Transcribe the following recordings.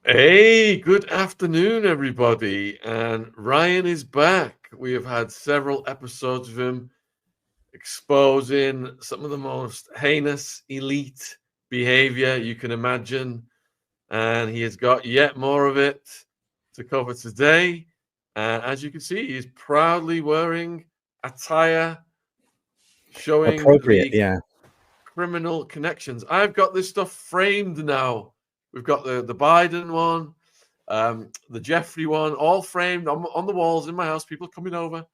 Hey, good afternoon, everybody. And Ryan is back. We have had several episodes of him exposing some of the most heinous elite behavior you can imagine. And he has got yet more of it to cover today. And as you can see, he's proudly wearing attire showing Appropriate, the yeah. criminal connections. I've got this stuff framed now. We've got the Biden one, the Jeffrey one, all framed on the walls in my house. People coming over,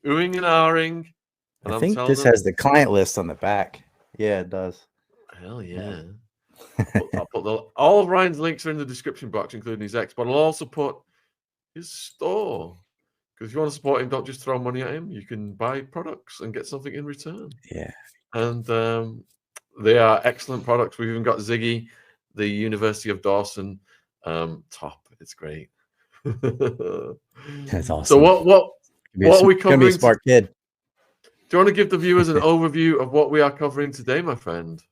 oohing and ahhing, I and I'm think telling this them, has the client list on the back. Yeah, it does. hell Yeah. yeah. I'll put all of Ryan's links are in the description box, including his ex, but I'll also put his store. Because if you want to support him, don't just throw money at him. You can buy products and get something in return. Yeah. And they are excellent products. We've even got Ziggy, the University of Dawson top. It's great. That's So awesome. what are we Gonna be a covering? smart kid. Do you want to give the viewers an overview of what we are covering today, my friend?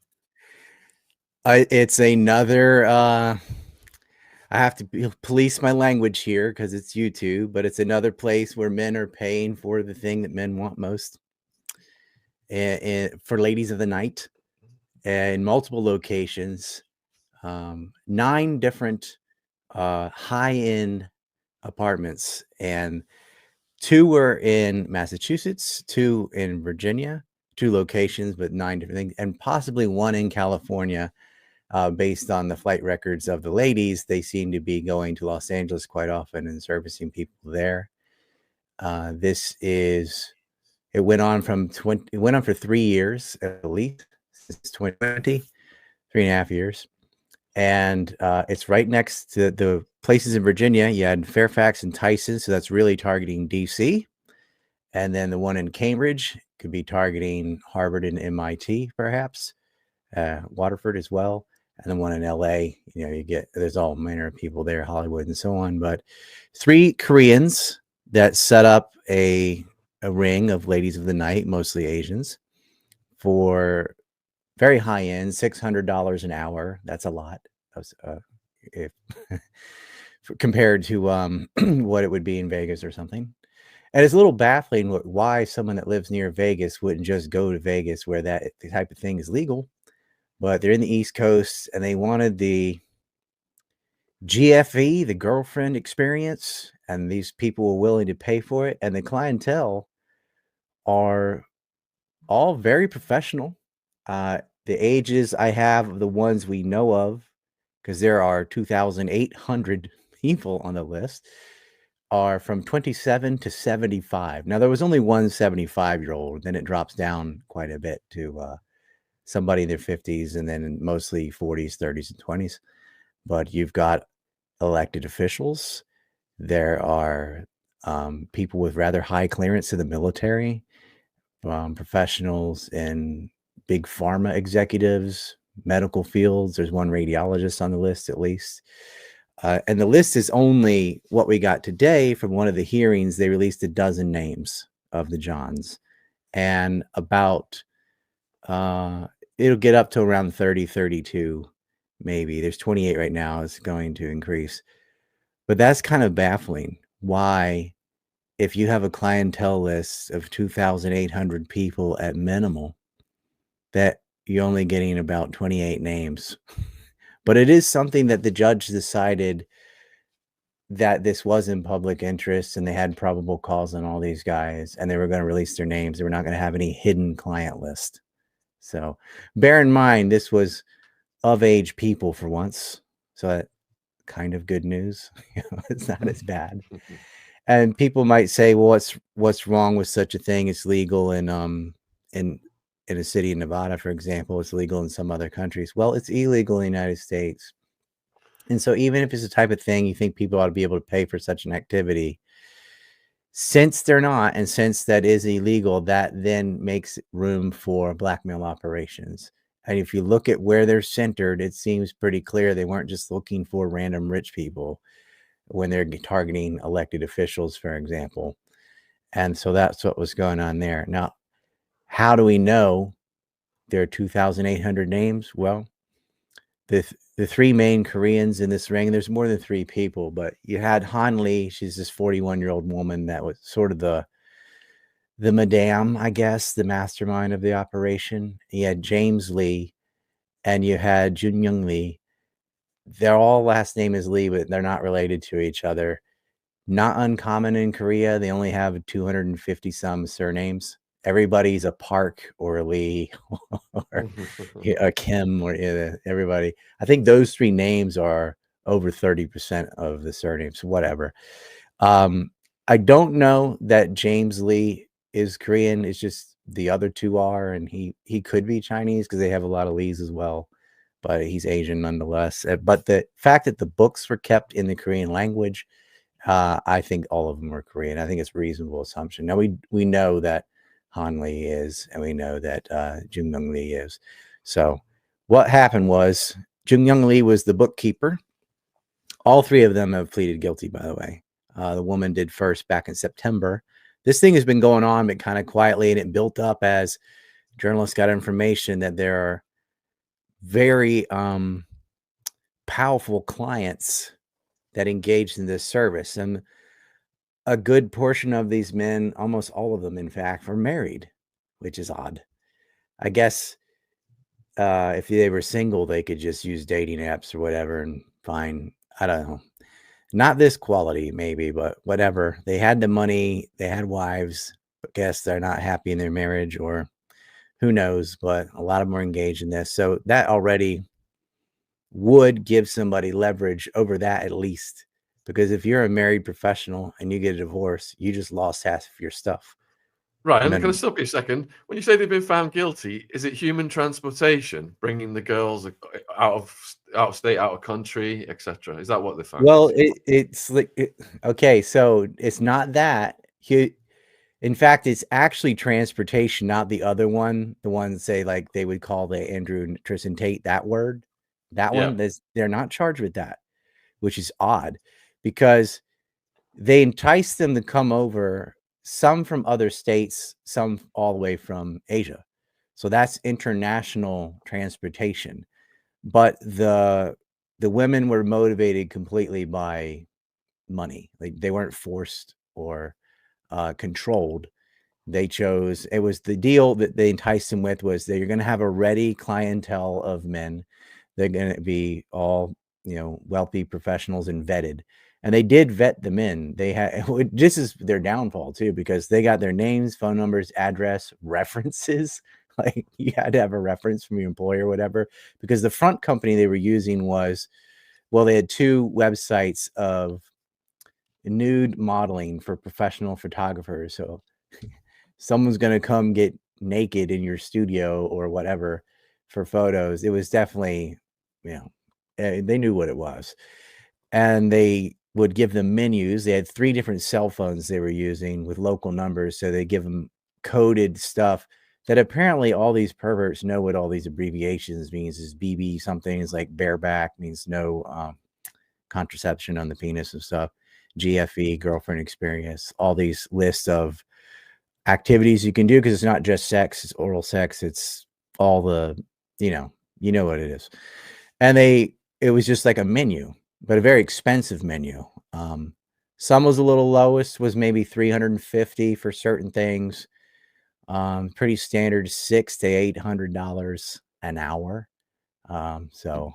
It's another I have to police my language here because it's YouTube, but it's another place where men are paying for the thing that men want most. And for ladies of the night, in multiple locations, 9 different high-end apartments, and 2 were in Massachusetts, 2 in Virginia, 2 locations, but 9 different things, and possibly 1 in California. Based on the flight records of the ladies, they seem to be going to Los Angeles quite often and servicing people there. It went on for 3 years at least, since 2020, 3.5 years. And it's right next to the places in Virginia. You had Fairfax and Tyson, so that's really targeting DC. And then the one in Cambridge could be targeting Harvard and MIT, perhaps, Waterford as well. And the one in LA, there's all manner of people there, Hollywood and so on. But 3 Koreans that set up a ring of ladies of the night, mostly Asians, for very high end, $600 an hour. That's a lot. If compared to what it would be in Vegas or something. And it's a little baffling why someone that lives near Vegas wouldn't just go to Vegas where that type of thing is legal. But they're in the East Coast and they wanted the GFE, the girlfriend experience, and these people were willing to pay for it. And the clientele are all very professional. The ages I have of the ones we know of, because there are 2,800 people on the list, are from 27 to 75. Now, there was only one 75-year-old, then it drops down quite a bit to somebody in their 50s, and then mostly 40s, 30s, and 20s. But you've got elected officials. There are people with rather high clearance in the military, professionals in big pharma executives, medical fields. There's one radiologist on the list, at least. And the list is only what we got today from one of the hearings. They released a dozen names of the Johns, and about it'll get up to around 30, 32, maybe. There's 28 right now. It's going to increase. But that's kind of baffling. Why, if you have a clientele list of 2,800 people at minimal, that you're only getting about 28 names. But it is something that the judge decided that this was in public interest, and they had probable cause on all these guys, and they were going to release their names. They were not going to have any hidden client list. So bear in mind, this was of age people for once. So that kind of good news. It's not as bad. And people might say, well, what's wrong with such a thing? It's legal in a city in Nevada, for example. It's legal in some other countries. Well, it's illegal in the United States. And so even if it's the type of thing you think people ought to be able to pay for such an activity, since they're not, and since that is illegal, that then makes room for blackmail operations. And if you look at where they're centered, it seems pretty clear they weren't just looking for random rich people when they're targeting elected officials, for example. And so that's what was going on there. Now, how do we know there are 2,800 names? Well, the three main Koreans in this ring. There's more than three people, but you had Han Lee. She's this 41-year-old woman that was sort of the madame, I guess, the mastermind of the operation. You had James Lee, and you had Jun Young Lee. Their all last name is Lee, but they're not related to each other. Not uncommon in Korea. They only have 250 some surnames. Everybody's a Park or a Lee or a Kim or everybody. I think those three names are over 30% of the surnames, whatever. I don't know that James Lee is Korean. It's just the other two are, and he could be Chinese because they have a lot of Lees as well, but he's Asian nonetheless. But the fact that the books were kept in the Korean language, I think all of them were Korean. I think it's a reasonable assumption. Now we know that Han Lee is, and we know that Jung Young Lee is. So what happened was Jung Young Lee was the bookkeeper. All three of them have pleaded guilty, by the way. The woman did first back in September. This thing has been going on, but kind of quietly, and it built up as journalists got information that there are very powerful clients that engaged in this service. And a good portion of these men, almost all of them, in fact, were married, which is odd. I guess if they were single, they could just use dating apps or whatever and fine. I don't know. Not this quality, maybe, but whatever. They had the money, they had wives, but guess they're not happy in their marriage, or who knows, but a lot of them are engaged in this. So that already would give somebody leverage over that, at least, because if you're a married professional and you get a divorce, you just lost half of your stuff. Right, And and can I then, stop you a second? When you say they've been found guilty, is it human transportation, bringing the girls out of state, out of country, etc.? Is that what they found well, guilty? it's like, okay, so it's not that. In fact, it's actually transportation, not the other one. The one, say, like they would call the Andrew Tristan Tate, that word. That Yeah. one, they're not charged with that, which is odd, because they enticed them to come over, some from other states, some all the way from Asia. So that's international transportation. But the women were motivated completely by money. Like, they weren't forced or controlled. They chose, it was the deal that they enticed them with, was that you're going to have a ready clientele of men. They're going to be all, wealthy professionals and vetted. And they did vet them in. They had, this is their downfall too, because they got their names, phone numbers, address, references. Like, you had to have a reference from your employer or whatever, because the front company they were using was, well, they had two websites of nude modeling for professional photographers. So someone's going to come get naked in your studio or whatever for photos. It was definitely, they knew what it was. And they would give them menus. They had 3 different cell phones they were using with local numbers. So they give them coded stuff that apparently all these perverts know what all these abbreviations means. Is BB something, is like bareback, means no contraception on the penis and stuff. GFE, girlfriend experience, all these lists of activities you can do, because it's not just sex, it's oral sex, it's all the, you know what it is. And it was just like a menu, but a very expensive menu. Some was a little lowest, was maybe 350 for certain things. Pretty standard, $600 to $800 an hour. So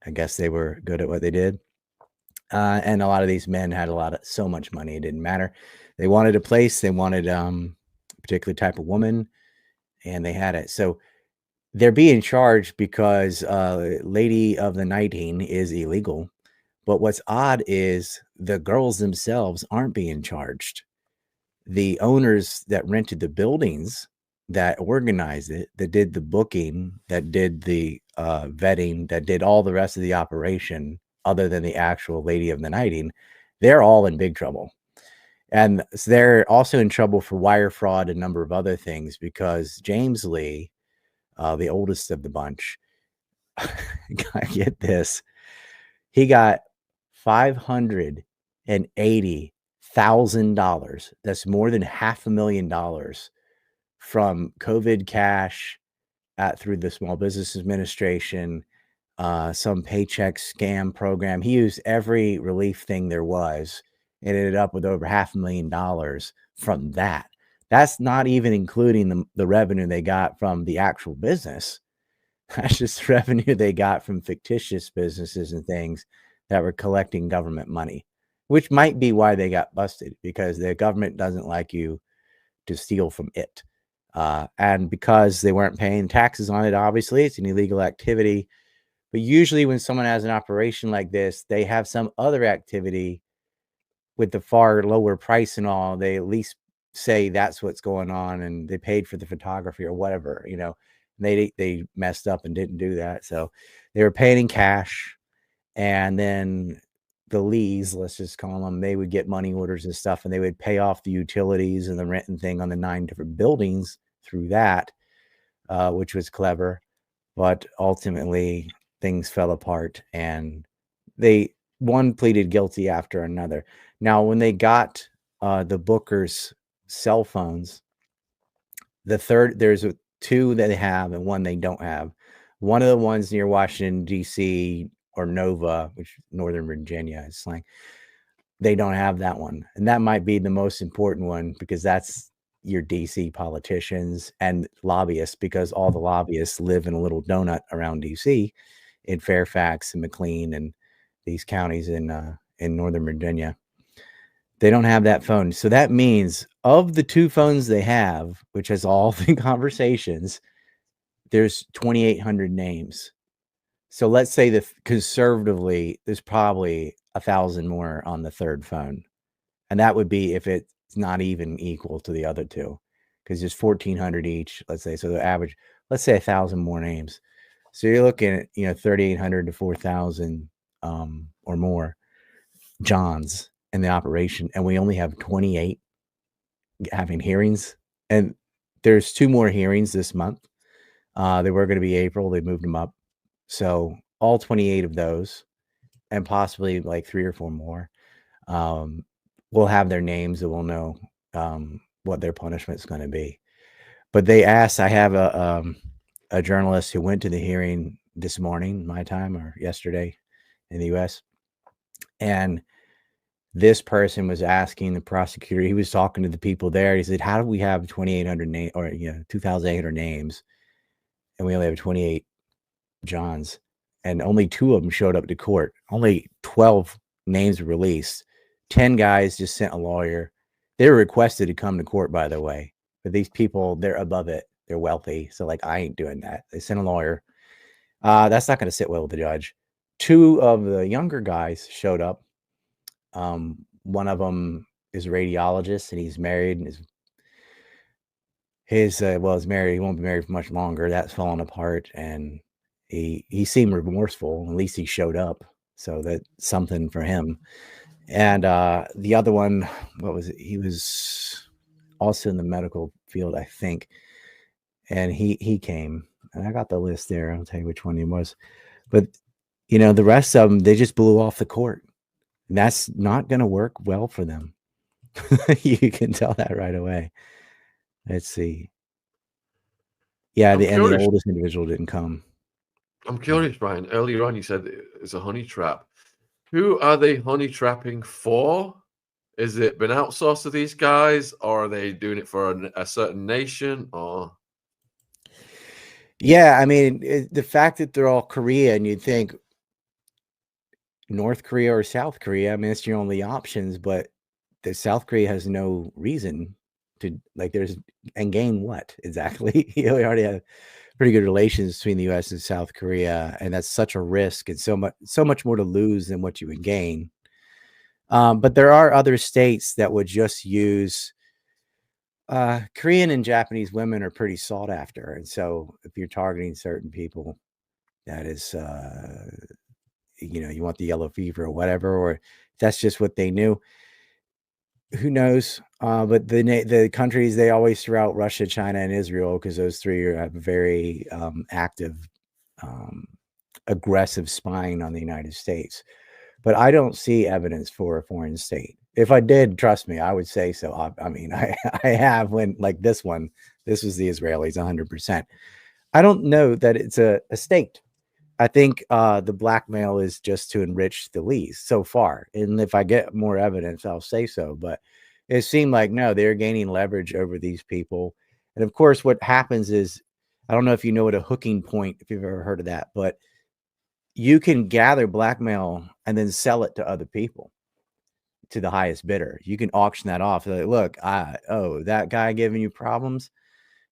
I guess they were good at what they did. And a lot of these men had so much money, it didn't matter. They wanted a place, they wanted a particular type of woman, and they had it. So they're being charged because Lady of the Nighting is illegal. But what's odd is the girls themselves aren't being charged. The owners that rented the buildings, that organized it, that did the booking, that did the vetting, that did all the rest of the operation, other than the actual Lady of the Nighting, they're all in big trouble. And they're also in trouble for wire fraud and a number of other things, because James Lee, the oldest of the bunch, get this, he got $580,000. That's more than $500,000 from COVID cash through the Small Business Administration, some paycheck scam program. He used every relief thing there was and ended up with over $500,000 from that. That's not even including the revenue they got from the actual business. That's just revenue they got from fictitious businesses and things that were collecting government money, which might be why they got busted, because the government doesn't like you to steal from it. And because they weren't paying taxes on it, obviously, it's an illegal activity. But usually when someone has an operation like this, they have some other activity with the far lower price and all. They at least say that's what's going on, and they paid for the photography or whatever, you know. They messed up and didn't do that. So they were paying in cash, and then the Lees, let's just call them, they would get money orders and stuff, and they would pay off the utilities and the rent and thing on the 9 different buildings through that, which was clever. But ultimately things fell apart, and one pleaded guilty after another. Now, when they got the Booker's cell phones, there's two that they have and one they don't have. One of the ones near Washington, D.C., or Nova, which Northern Virginia is slang, they don't have that one. And that might be the most important one, because that's your DC politicians and lobbyists, because all the lobbyists live in a little donut around DC, in Fairfax and McLean and these counties in Northern Virginia. They don't have that phone. So that means of the 2 phones they have, which has all the conversations, there's 2,800 names. So let's say that conservatively, there's probably 1,000 more on the 3rd phone. And that would be if it's not even equal to the other 2, because there's 1,400 each, let's say. So the average, let's say 1,000 more names. So you're looking at, 3,800 to 4,000 or more Johns in the operation. And we only have 28 having hearings. And there's 2 more hearings this month. They were going to be April. They moved them up. So all 28 of those, and possibly like 3 or 4 more, we'll have their names, and we'll know what their punishment is going to be. But they asked, I have a journalist who went to the hearing this morning, my time, or yesterday in the US. And this person was asking the prosecutor, he was talking to the people there. He said, how do we have 2,800 names, or 2,800 names, and we only have 28 Johns, and only 2 of them showed up to court? Only 12 names were released. 10 guys just sent a lawyer. They were requested to come to court, by the way. But these people, they're above it. They're wealthy. So, like, I ain't doing that. They sent a lawyer. That's not going to sit well with the judge. 2 of the younger guys showed up. One of them is a radiologist, and he's married, and he's married. He won't be married for much longer. That's falling apart, and he seemed remorseful. At least he showed up, so that's something for him. And the other one, what was it? He was also in the medical field, I think. And he came, and I got the list there. I'll tell you which one he was. But, the rest of them, they just blew off the court. And that's not going to work well for them. You can tell that right away. Let's see. Yeah, and the oldest individual didn't come. I'm curious, Brian. Earlier on, you said it's a honey trap. Who are they honey trapping for? Is it been outsourced to these guys, or are they doing it for a certain nation? Or yeah, I mean, the fact that they're all Korean, you'd think North Korea or South Korea. I mean, it's your only options, but the South Korea has no reason to, like, and gain what exactly? We already have pretty good relations between the U.S. and South Korea, and that's such a risk, and so much more to lose than what you would gain. But there are other states that would just use Korean and Japanese women are pretty sought after, and so if you're targeting certain people, that is, you want the yellow fever or whatever, or that's just what they knew. Who knows? But the countries, they always throw out Russia, China, and Israel, because those 3 have very active, aggressive spying on the United States. But I don't see evidence for a foreign state. If I did, trust me, I would say so. I mean, I have, when, like, this one, this was the Israelis 100%. I don't know that it's a state. I think the blackmail is just to enrich the Lees so far. And if I get more evidence, I'll say so. But it seemed like, no, they're gaining leverage over these people. And of course, what happens is, I don't know if you know what a hooking point, if you've ever heard of that, but you can gather blackmail and then sell it to other people, to the highest bidder. You can auction that off. Like, look, that guy giving you problems,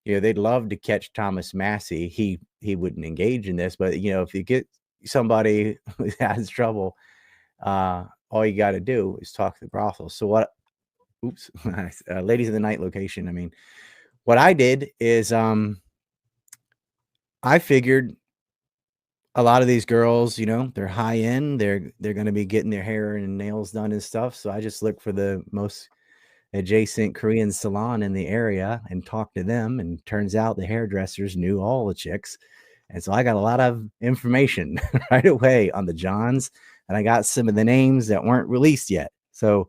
they'd love to catch Thomas Massey. He wouldn't engage in this, but if you get somebody who has trouble, all you got to do is talk to the brothel. So what? Oops, ladies of the night location. I mean, what I did is, I figured a lot of these girls, they're high end. They're going to be getting their hair and nails done and stuff. So I just looked for the most adjacent Korean salon in the area and talked to them. And turns out the hairdressers knew all the chicks. And so I got a lot of information right away on the Johns. And I got some of the names that weren't released yet. So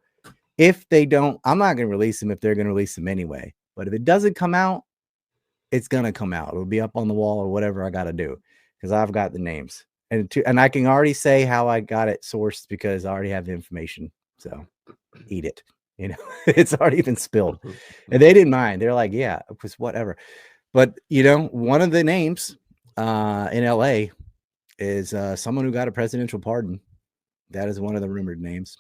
if they don't, I'm not going to release them if they're going to release them anyway. But if it doesn't come out, it's going to come out. It'll be up on the wall or whatever I got to do, because I've got the names. And I can already say how I got it sourced because I already have the information. So eat it. It's already been spilled. And they didn't mind. They're like, yeah, it was whatever. But, one of the names in LA is someone who got a presidential pardon. That is one of the rumored names.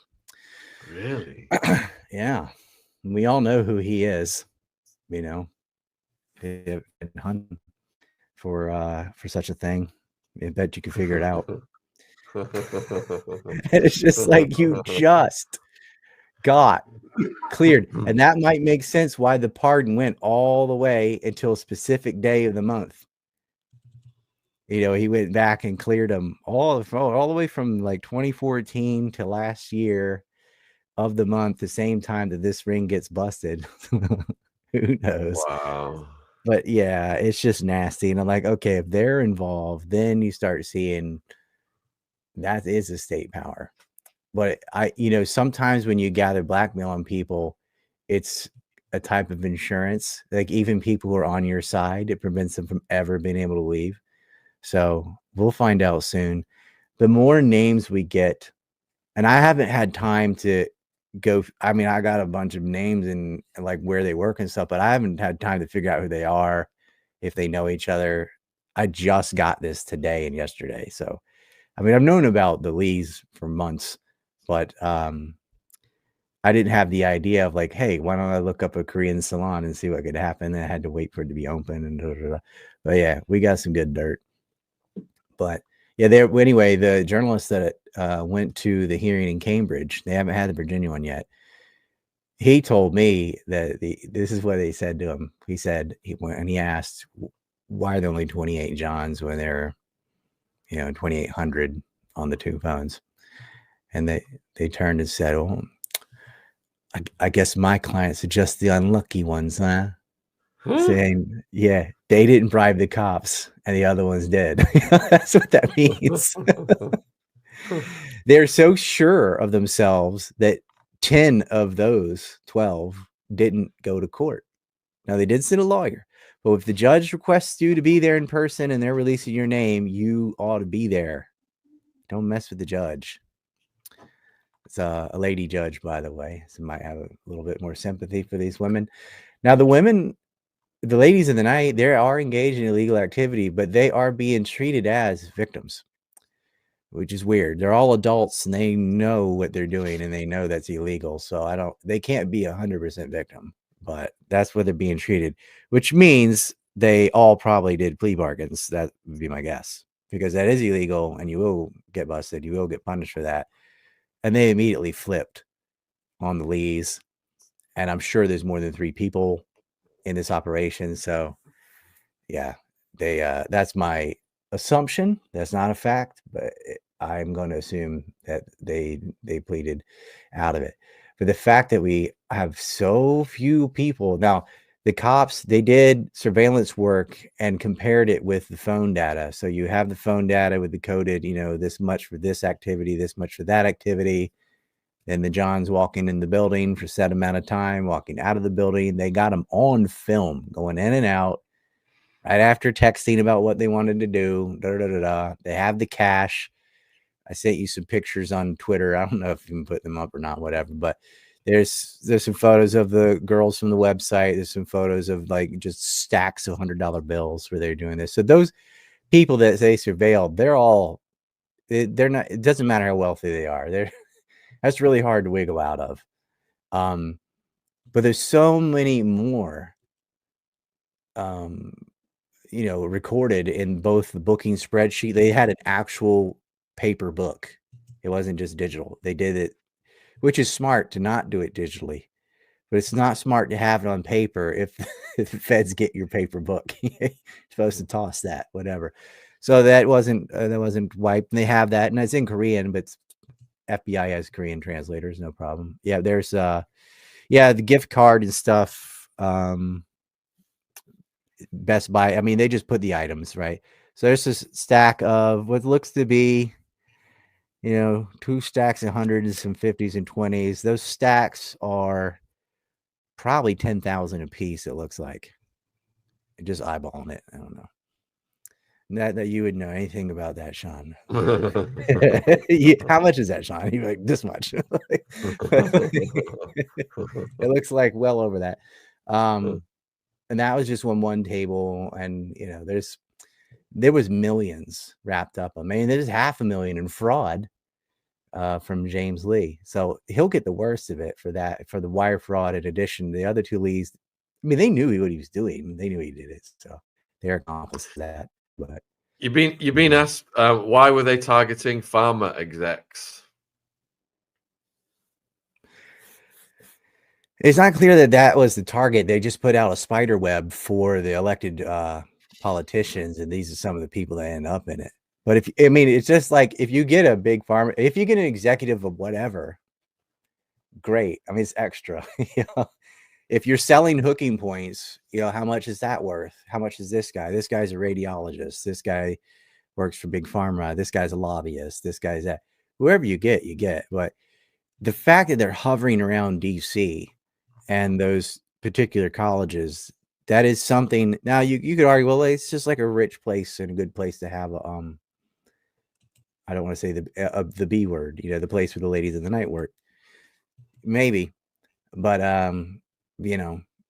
Really? Yeah. We all know who he is, hunting for such a thing. I bet you can figure it out. And it's just like, you just got cleared. And that might make sense why the pardon went all the way until a specific day of the month. He went back and cleared them all the way from like 2014 to last year of the month, the same time that this ring gets busted. Who knows? Wow. But yeah, it's just nasty. And I'm like, okay, if they're involved, then you start seeing that is a state power. But sometimes when you gather blackmail on people, it's a type of insurance. Like, even people who are on your side, it prevents them from ever being able to leave. So we'll find out soon. The more names we get, and I haven't had time to go. I mean, I got a bunch of names and like where they work and stuff, but I haven't had time to figure out who they are, if they know each other. I just got this today and yesterday. So, I mean, I've known about the Lees for months, but I didn't have the idea of like, hey, why don't I look up a Korean salon and see what could happen? And I had to wait for it to be open and blah, blah, blah. But yeah, we got some good dirt. But yeah, anyway, the journalist that went to the hearing in Cambridge, they haven't had the Virginia one yet. He told me that this is what they said to him. He said, when he asked, why are there only 28 Johns when there are 2,800 on the two phones? And they turned and said, oh, I guess my clients are just the unlucky ones, huh? Saying, yeah, they didn't bribe the cops and the other ones did. That's what that means. They're so sure of themselves that 10 of those 12 didn't go to court. Now, they did send a lawyer, but if the judge requests you to be there in person and they're releasing your name, you ought to be there. Don't mess with the judge. It's a lady judge, by the way, so might have a little bit more sympathy for these women. Now, the ladies of the night, they are engaged in illegal activity, but they are being treated as victims, which is weird. They're all adults and they know what they're doing and they know that's illegal. So they can't be 100% victim, but that's what they're being treated, which means they all probably did plea bargains. That would be my guess, because that is illegal and you will get busted. You will get punished for that. And they immediately flipped on the Lees. And I'm sure there's more than 3 people in this operation. So yeah, that's my assumption. That's not a fact, but I'm going to assume that they pleaded out of it. But the fact that we have so few people now, the cops, they did surveillance work and compared it with the phone data. So you have the phone data with the coded, this much for this activity, this much for that activity. Then the Johns walking in the building for a set amount of time, walking out of the building. They got them on film, going in and out. right after texting about what they wanted to do. They have the cash. I sent you some pictures on Twitter. I don't know if you can put them up or not, whatever. But there's some photos of the girls from the website. There's some photos of like just stacks of $100 bills where they're doing this. So those people that they surveilled, they're not. It doesn't matter how wealthy they are. That's really hard to wiggle out of. But there's so many more. Recorded in both the booking spreadsheet. They had an actual paper book. It wasn't just digital. They did it, which is smart to not do it digitally, but it's not smart to have it on paper if the feds get your paper book. You're supposed to toss that, whatever. So that wasn't wiped. And they have that, and it's in Korean, but FBI has Korean translators, no problem. Yeah, there's the gift card and stuff. Best Buy. I mean, they just put the items, right? So there's this stack of what looks to be, 2 stacks of hundreds, some 50s and 20s. Those stacks are probably 10,000 a piece, it looks like. Just eyeballing it. I don't know. That you would know anything about that, Shaun. How much is that, Shaun? You're like, this much. It looks like well over that. And that was just one table, and there was millions wrapped up. I mean, there's $500,000 in fraud from James Lee, so he'll get the worst of it for that, for the wire fraud. In addition, the other 2 Lees, I mean, they knew what he was doing. They knew he did it, so they're accomplices of that. But you've been asked why were they targeting pharma execs? It's not clear that was the target. They just put out a spider web for the elected politicians, and these are some of the people that end up in it. But it's just like if you get a big pharma, if you get an executive of whatever, great. I mean, it's extra. If you're selling hooking points, how much is that worth? How much is this guy? This guy's a radiologist. This guy works for big pharma. This guy's a lobbyist. This guy's that. Whoever you get, you get. But the fact that they're hovering around DC and those particular colleges, that is something. Now you could argue, well, it's just like a rich place and a good place to have I don't want to say the B word, the place where the ladies of the night work. Maybe, but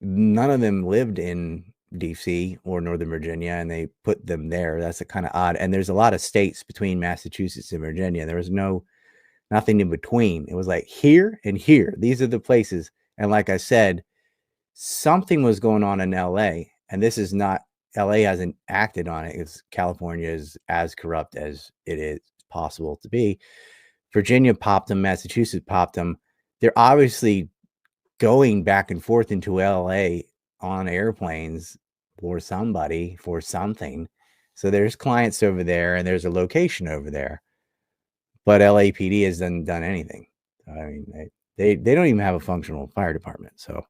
none of them lived in DC or Northern Virginia, and they put them there. That's a kind of odd. And there's a lot of states between Massachusetts and Virginia. There was nothing in between. It was like here and here. These are the places. And like I said, something was going on in LA, and this is not, LA hasn't acted on it. It's California is as corrupt as it is possible to be. Virginia popped them, Massachusetts popped them. They're obviously going back and forth into LA on airplanes for somebody, for something. So there's clients over there, and there's a location over there. But LAPD hasn't done anything. I mean, they don't even have a functional fire department. So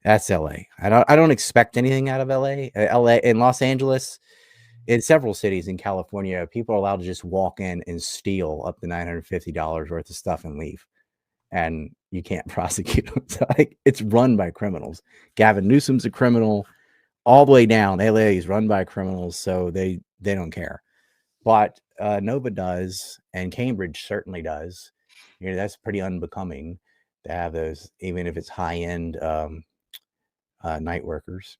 that's LA. I don't expect anything out of LA. LA in Los Angeles, in several cities in California, people are allowed to just walk in and steal up to $950 worth of stuff and leave, and you can't prosecute them. So, it's run by criminals. Gavin Newsom's a criminal, all the way down. LA is run by criminals, so they don't care. But Nova does, and Cambridge certainly does. That's pretty unbecoming to have those, even if it's high-end night workers.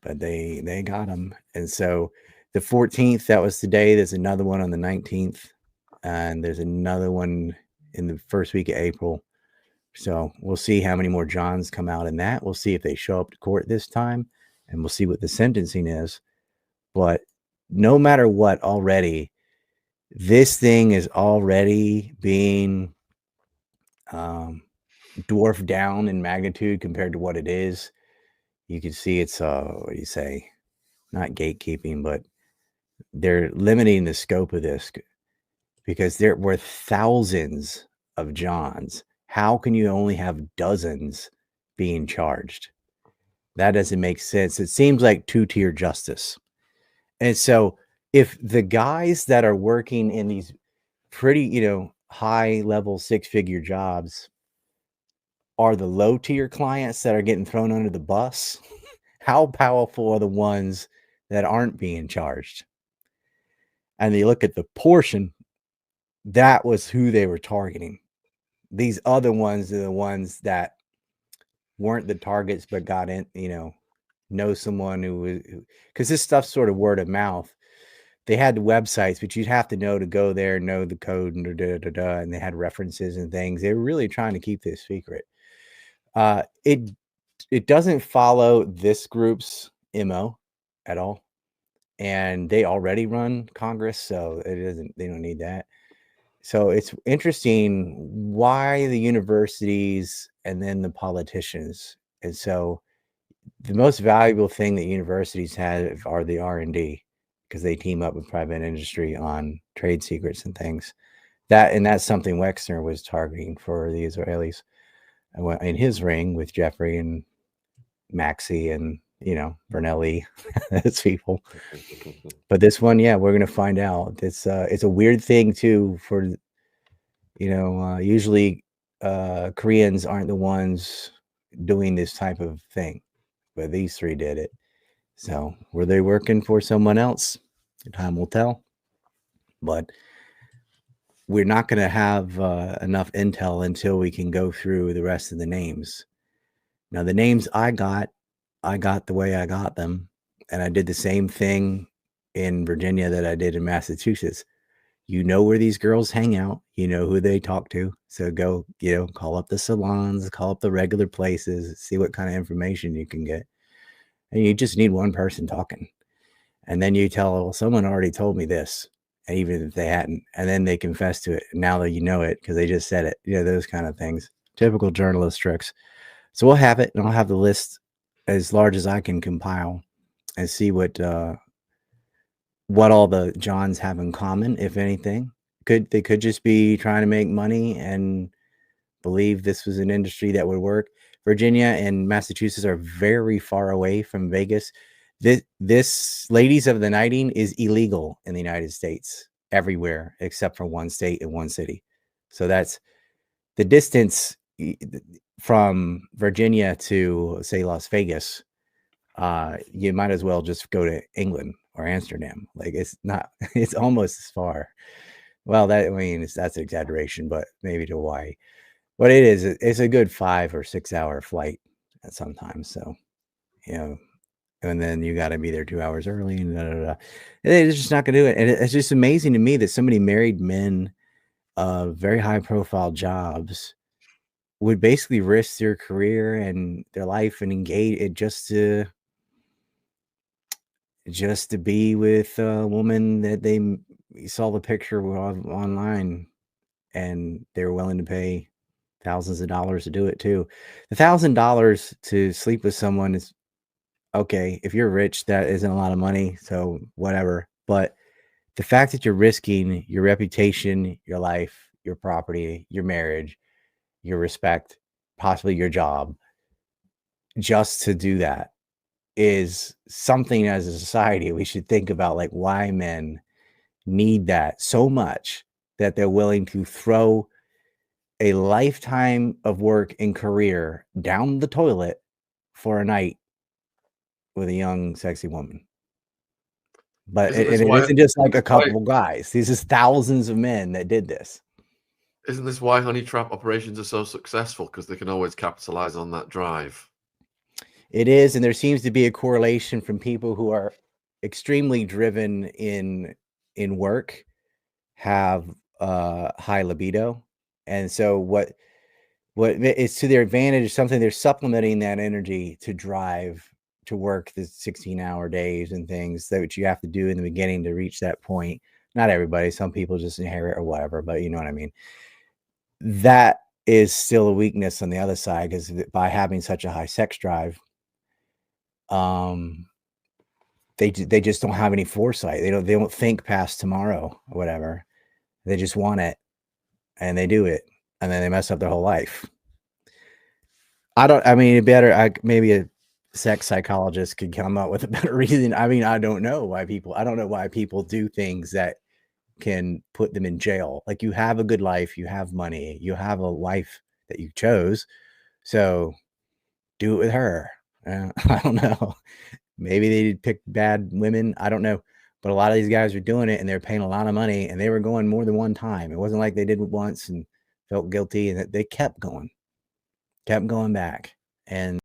But they got them. And so the 14th, that was today. There's another one on the 19th, and there's another one in the first week of April. So we'll see how many more Johns come out in that. We'll see if they show up to court this time, and we'll see what the sentencing is. But no matter what, already, this thing is already being dwarfed down in magnitude compared to what it is. You can see it's, what do you say? Not gatekeeping, but they're limiting the scope of this because there were thousands of Johns. How can you only have dozens being charged? That doesn't make sense. It seems like two-tier justice. And so if the guys that are working in these pretty, high-level six-figure jobs are the low-tier clients that are getting thrown under the bus, how powerful are the ones that aren't being charged. And you look at the portion, that was who they were targeting. These other ones are the ones that weren't the targets, but got in, know someone who was, because this stuff's sort of word of mouth. They had websites, but you'd have to know to go there, know the code, and and they had references and things. They were really trying to keep this secret. It doesn't follow this group's MO at all, and they already run Congress, so they don't need that. So it's interesting why the universities and then the politicians. And so the most valuable thing that universities have are the R&D, because they team up with private industry on trade secrets and things. That's something Wexner was targeting for the Israelis in his ring with Jeffrey and Maxey and Bernelli, those people. But this one, yeah, we're gonna find out. It's a weird thing too. For usually Koreans aren't the ones doing this type of thing, but these three did it. So were they working for someone else? Time will tell. But we're not going to have enough intel until we can go through the rest of the names. Now, the names I got the way I got them. And I did the same thing in Virginia that I did in Massachusetts. You know where these girls hang out. You know who they talk to. So go, call up the salons, call up the regular places, see what kind of information you can get. And you just need one person talking. And then you tell, well, someone already told me this, and even if they hadn't, and then they confess to it. Now that you know it, because they just said it, those kind of things. Typical journalist tricks. So we'll have it, and I'll have the list as large as I can compile and see what all the Johns have in common, if anything. They could just be trying to make money and believe this was an industry that would work. Virginia and Massachusetts are very far away from Vegas. This ladies of the nighting is illegal in the United States everywhere except for one state and one city. So that's the distance from Virginia to, say, Las Vegas. You might as well just go to England or Amsterdam. Like, it's almost as far. Well, that's an exaggeration, but maybe to Hawaii. But it's a good 5 or 6 hour flight sometimes. So, and then you got to be there 2 hours early, and it's just not going to do it. And it's just amazing to me that so many married men of very high profile jobs would basically risk their career and their life and engage it just to be with a woman that they saw the picture online, and they were willing to pay thousands of dollars to do it too. The $1,000 to sleep with someone is okay. If you're rich, that isn't a lot of money, so whatever. But the fact that you're risking your reputation, your life, your property, your marriage, your respect, possibly your job, just to do that is something as a society we should think about, like why men need that so much that they're willing to throw a lifetime of work and career down the toilet for a night with a young, sexy woman. But it isn't just like a couple of guys. These is thousands of men that did this. Isn't this why honey trap operations are so successful? Because they can always capitalize on that drive. It is, and there seems to be a correlation from people who are extremely driven in work, have high libido, and so what is to their advantage, something they're supplementing that energy to drive to work the 16-hour days and things that you have to do in the beginning to reach that point. Not everybody, some people just inherit or whatever, but you know what I mean. That is still a weakness on the other side, because by having such a high sex drive, they just don't have any foresight. They don't think past tomorrow or whatever. They just want it, and they do it, and then they mess up their whole life. Maybe a sex psychologist could come up with a better reason. I don't know why people do things that can put them in jail. Like, you have a good life, you have money, you have a life that you chose, so do it with her. I don't know. Maybe they did pick bad women. I don't know. But a lot of these guys are doing it and they're paying a lot of money and they were going more than one time. It wasn't like they did it once and felt guilty, and they kept going back. And